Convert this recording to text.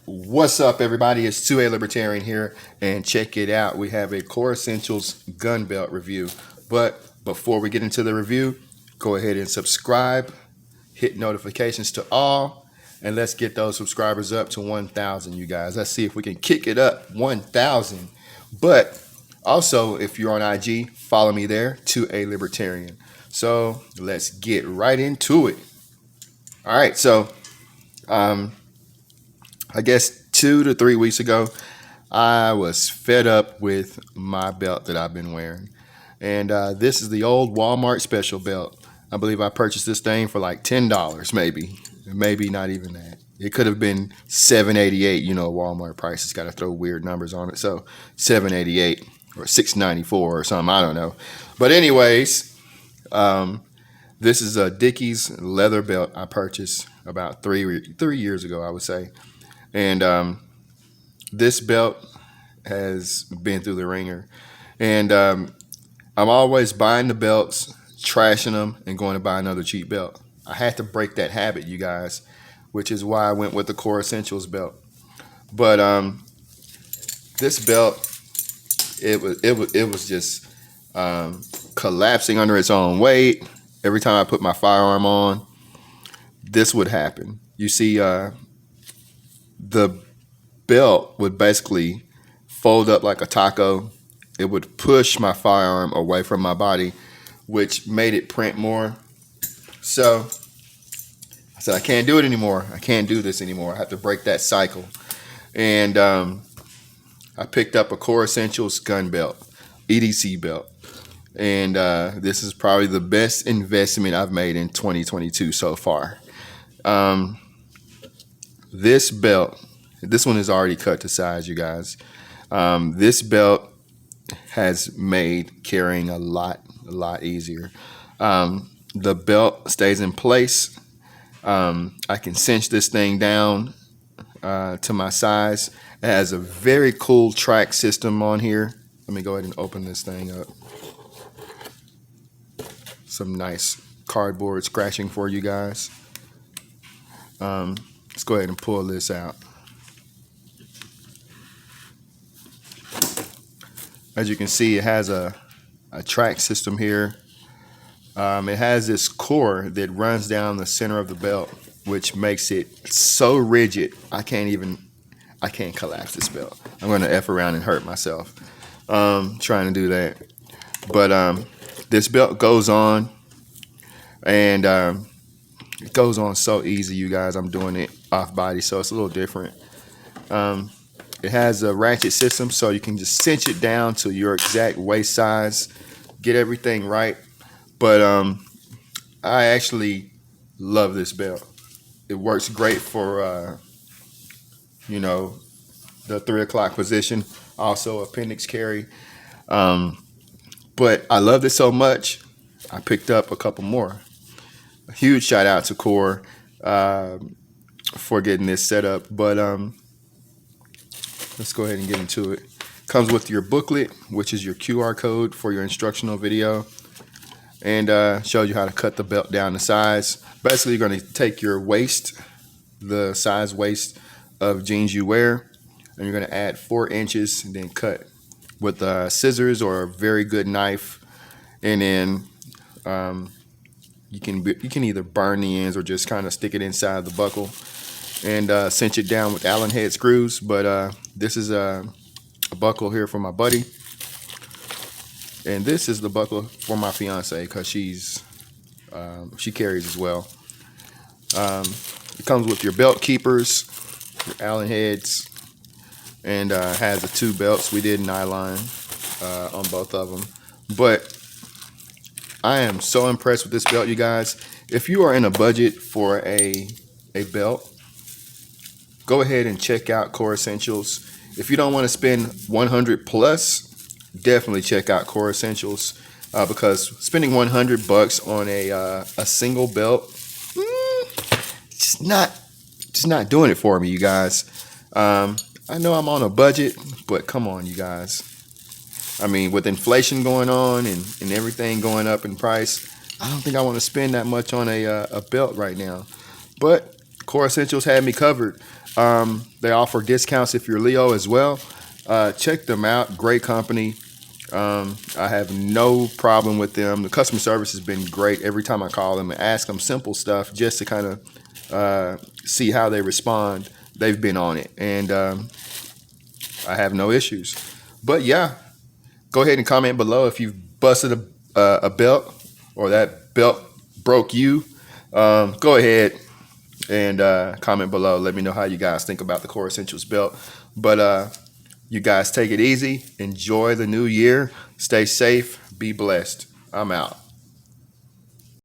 What's up, everybody? It's 2A Libertarian here, and check it out. We have a Core Essentials gun belt review. But before we get into the review, go ahead and subscribe, hit notifications to all, and let's get those subscribers up to 1,000, you guys. Let's see if we can kick it up 1,000. But also, if you're on IG, follow me there, 2A Libertarian. So let's get right into it. All right, so I guess 2 to 3 weeks ago, I was fed up with my belt that I've been wearing. And this is the old Walmart special belt. I believe I purchased this thing for like $10, maybe not even that. It could have been $7.88. You know, Walmart prices got to throw weird numbers on it. So $7.88 or $6.94 or something. I don't know. But anyways, this is a Dickies leather belt I purchased about three years ago, I would say. And this belt has been through the ringer. And I'm always buying the belts, trashing them, and going to buy another cheap belt. I had to break that habit, you guys, which is why I went with the Core Essentials belt. But this belt, it was just collapsing under its own weight. Every time I put my firearm on, this would happen. You see, the belt would basically fold up like a taco. It would push my firearm away from my body, which made it print more. So I said, I can't do it anymore. I can't do this anymore. I have to break that cycle. And I picked up a Core Essentials gun belt, EDC belt. And this is probably the best investment I've made in 2022 so far. This belt, this one is already cut to size, you guys. This belt has made carrying a lot easier. The belt stays in place. I can cinch this thing down to my size. It has a very cool track system on here. Let me go ahead and open this thing up. Some nice cardboard scratching for you guys. Let's go ahead and pull this out. As you can see, it has a track system here. It has this core that runs down the center of the belt, which makes it so rigid, I can't collapse this belt. I'm going to F around and hurt myself trying to do that. But this belt goes on, and it goes on so easy, you guys. I'm doing it off body, so it's a little different. It has a ratchet system, so you can just cinch it down to your exact waist size, get everything right. But I actually love this belt. It works great for, the 3 o'clock position, also appendix carry. But I love this so much, I picked up a couple more. A huge shout out to Core for getting this set up. But let's go ahead and get into it. Comes with your booklet, which is your QR code for your instructional video, and shows you how to cut the belt down to size. Basically, you're going to take your waist, the size waist of jeans you wear, and you're going to add 4 inches and then cut with scissors or a very good knife. And then you can either burn the ends or just kind of stick it inside the buckle and cinch it down with Allen head screws. But this is a buckle here for my buddy, and this is the buckle for my fiance because she carries as well. It comes with your belt keepers, your Allen heads, and has the 2 belts. We did nylon on both of them. But I am so impressed with this belt, you guys. If you are in a budget for a belt, go ahead and check out Core Essentials. If you don't want to spend 100 plus, definitely check out Core Essentials because spending $100 on a single belt, just not doing it for me, you guys. I know I'm on a budget, but come on, you guys. I mean, with inflation going on and everything going up in price, I don't think I want to spend that much on a belt right now. But Core Essentials had me covered. They offer discounts if you're Leo as well. Check them out. Great company. I have no problem with them. The customer service has been great every time I call them and ask them simple stuff just to kind of see how they respond. They've been on it, and I have no issues. But yeah, go ahead and comment below if you've busted a belt or that belt broke you. Go ahead and comment below. Let me know how you guys think about the Core Essentials belt. But you guys take it easy. Enjoy the new year. Stay safe. Be blessed. I'm out.